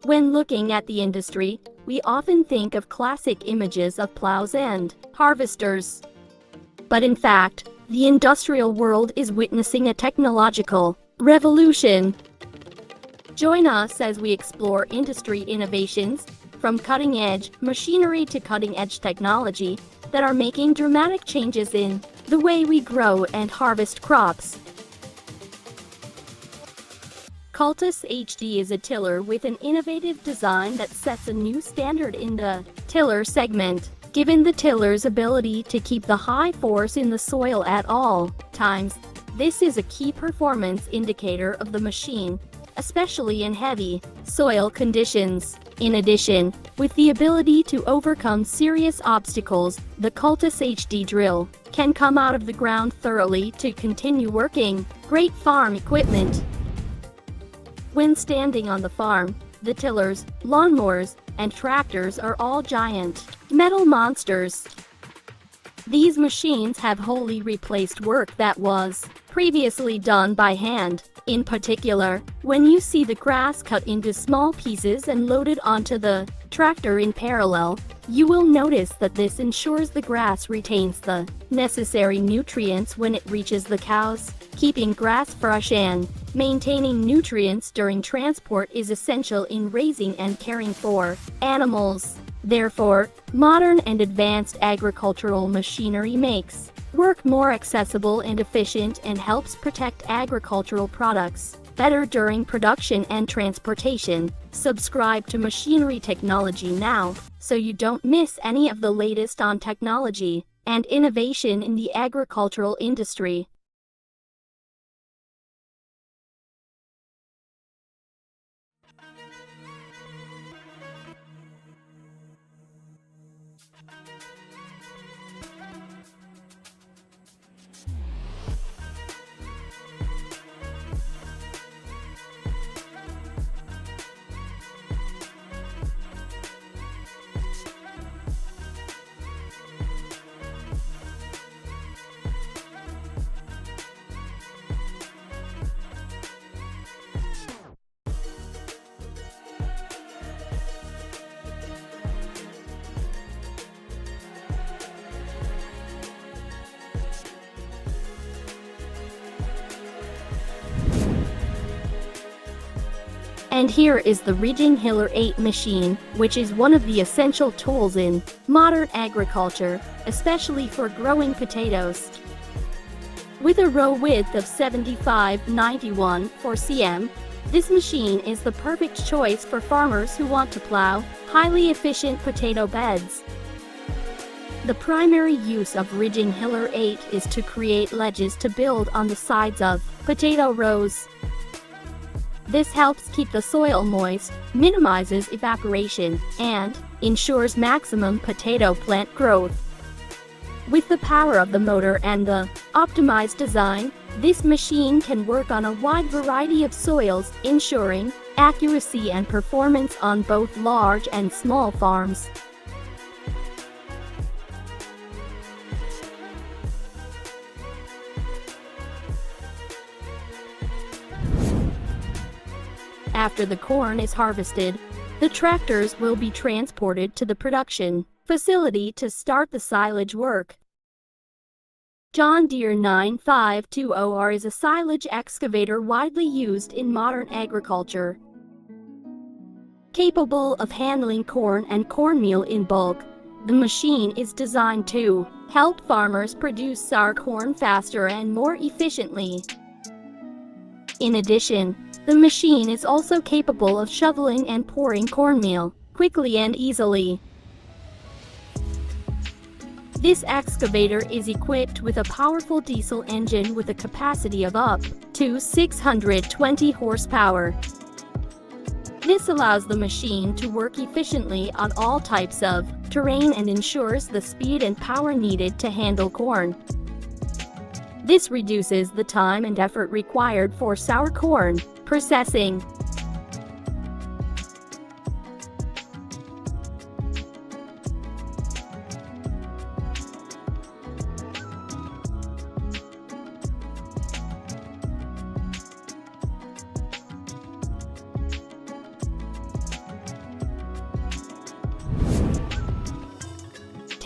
When looking at the industry, we often think of classic images of plows and harvesters. But in fact, the industrial world is witnessing a technological revolution. Join us as we explore industry innovations, from cutting-edge machinery to cutting-edge technology, that are making dramatic changes in the way we grow and harvest crops. Cultus HD is a tiller with an innovative design that sets a new standard in the tiller segment. Given the tiller's ability to keep the high force in the soil at all times, this is a key performance indicator of the machine, especially in heavy soil conditions. In addition, with the ability to overcome serious obstacles, the Cultus HD drill can come out of the ground thoroughly to continue working. Great farm equipment. When standing on the farm, the tillers, lawnmowers, and tractors are all giant metal monsters. These machines have wholly replaced work that was previously done by hand. In particular, when you see the grass cut into small pieces and loaded onto the tractor in parallel, you will notice that this ensures the grass retains the necessary nutrients when it reaches the cows. Keeping grass fresh and maintaining nutrients during transport is essential in raising and caring for animals. Therefore, modern and advanced agricultural machinery makes work more accessible and efficient and helps protect agricultural products better during production and transportation. Subscribe to Machinery Technology now, so you don't miss any of the latest on technology and innovation in the agricultural industry. And here is the Ridging Hiller 8 machine, which is one of the essential tools in modern agriculture, especially for growing potatoes. With a row width of 75-91 cm, this machine is the perfect choice for farmers who want to plow highly efficient potato beds. The primary use of Ridging Hiller 8 is to create ledges to build on the sides of potato rows. This helps keep the soil moist, minimizes evaporation, and ensures maximum potato plant growth. With the power of the motor and the optimized design, this machine can work on a wide variety of soils, ensuring accuracy and performance on both large and small farms. After the corn is harvested, the tractors will be transported to the production facility to start the silage work. John Deere 9520R is a silage excavator widely used in modern agriculture. Capable of handling corn and cornmeal in bulk, the machine is designed to help farmers produce sour corn faster and more efficiently. In addition, the machine is also capable of shoveling and pouring cornmeal quickly and easily. This excavator is equipped with a powerful diesel engine with a capacity of up to 620 horsepower. This allows the machine to work efficiently on all types of terrain and ensures the speed and power needed to handle corn. This reduces the time and effort required for sour corn processing.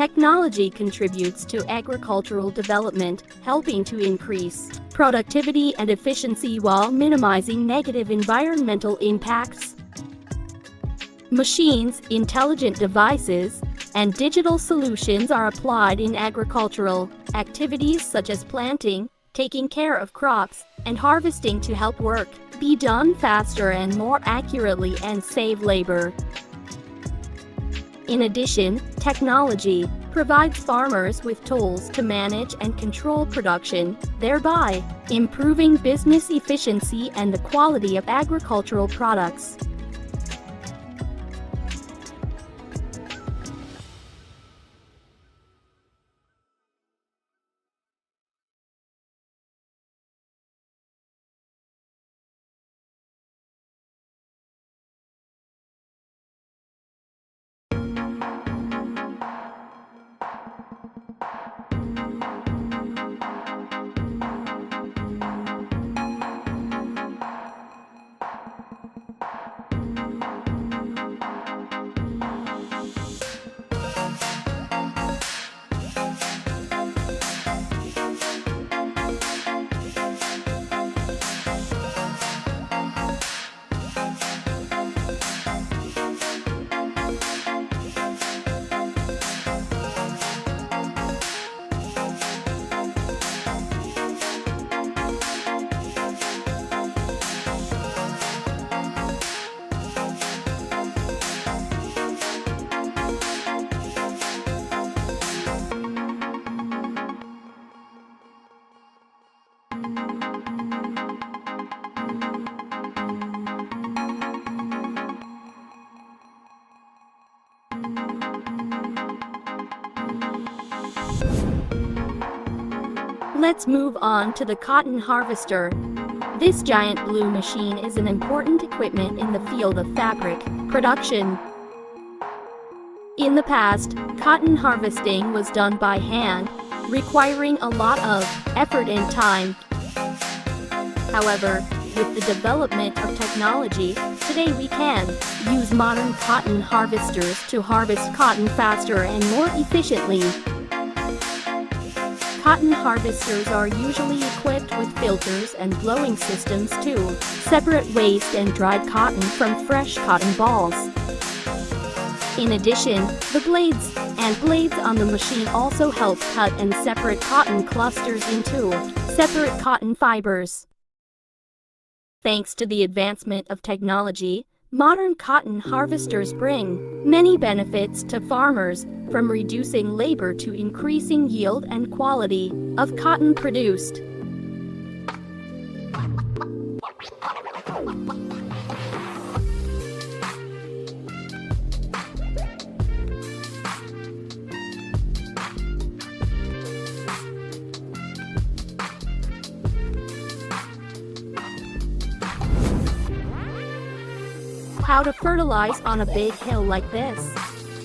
Technology contributes to agricultural development, helping to increase productivity and efficiency while minimizing negative environmental impacts. Machines, intelligent devices, and digital solutions are applied in agricultural activities such as planting, taking care of crops, and harvesting to help work be done faster and more accurately and save labor. In addition, technology provides farmers with tools to manage and control production, thereby improving business efficiency and the quality of agricultural products. Let's move on to the cotton harvester. This giant blue machine is an important equipment in the field of fabric production. In the past, cotton harvesting was done by hand, requiring a lot of effort and time. However, with the development of technology, today we can use modern cotton harvesters to harvest cotton faster and more efficiently. Cotton harvesters are usually equipped with filters and blowing systems to separate waste and dried cotton from fresh cotton balls. In addition, the blades on the machine also help cut and separate cotton clusters into separate cotton fibers. Thanks to the advancement of technology, modern cotton harvesters bring many benefits to farmers, from reducing labor to increasing yield and quality of cotton produced. How to fertilize on a big hill like this?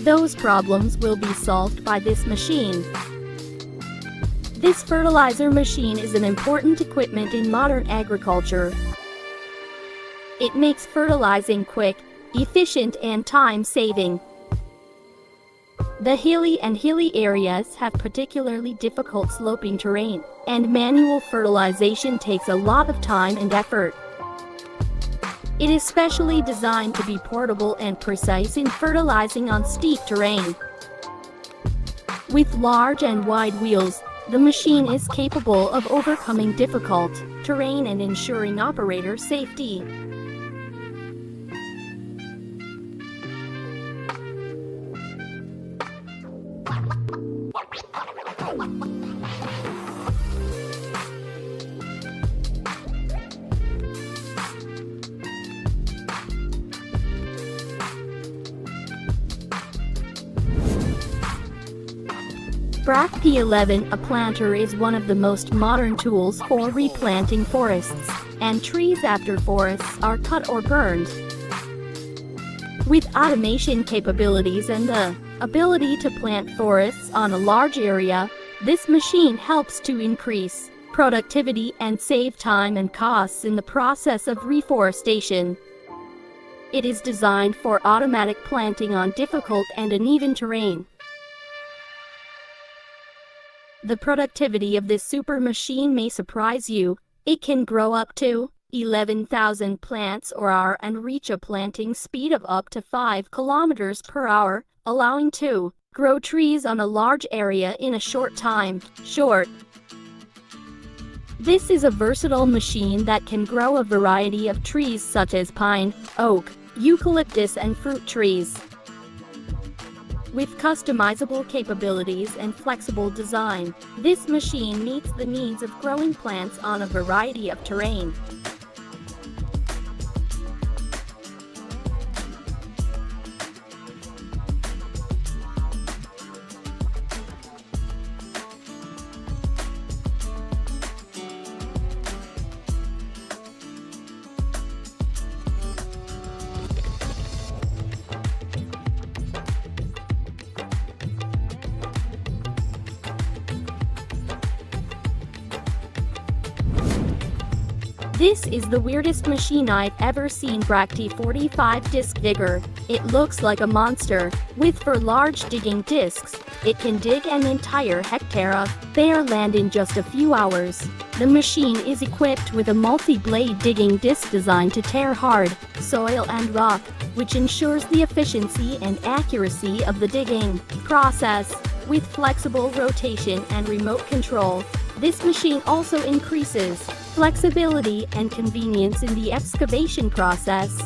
Those problems will be solved by this machine. This fertilizer machine is an important equipment in modern agriculture. It makes fertilizing quick, efficient, and time-saving. The hilly areas have particularly difficult sloping terrain, and manual fertilization takes a lot of time and effort. It is specially designed to be portable and precise in fertilizing on steep terrain. With large and wide wheels, the machine is capable of overcoming difficult terrain and ensuring operator safety. BRAC P11, a planter, is one of the most modern tools for replanting forests and trees after forests are cut or burned. With automation capabilities and the ability to plant forests on a large area, this machine helps to increase productivity and save time and costs in the process of reforestation. It is designed for automatic planting on difficult and uneven terrain. The productivity of this super machine may surprise you. It can grow up to 11,000 plants per hour and reach a planting speed of up to 5 kilometers per hour, allowing to grow trees on a large area in a short time. This is a versatile machine that can grow a variety of trees such as pine, oak, eucalyptus and fruit trees. With customizable capabilities and flexible design, this machine meets the needs of growing plants on a variety of terrain. This is the weirdest machine I've ever seen. Bracty 45 disc digger. It looks like a monster, with 4 large digging discs. It can dig an entire hectare of bare land in just a few hours. The machine is equipped with a multi-blade digging disc designed to tear hard soil and rock, which ensures the efficiency and accuracy of the digging process. With flexible rotation and remote control, this machine also increases flexibility and convenience in the excavation process.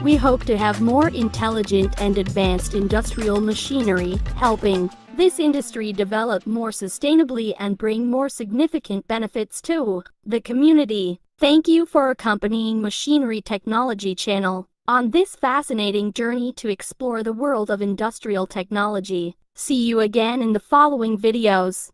We hope to have more intelligent and advanced industrial machinery, helping this industry develop more sustainably and bring more significant benefits to the community. Thank you for accompanying Machinery Technology Channel on this fascinating journey to explore the world of industrial technology. See you again in the following videos.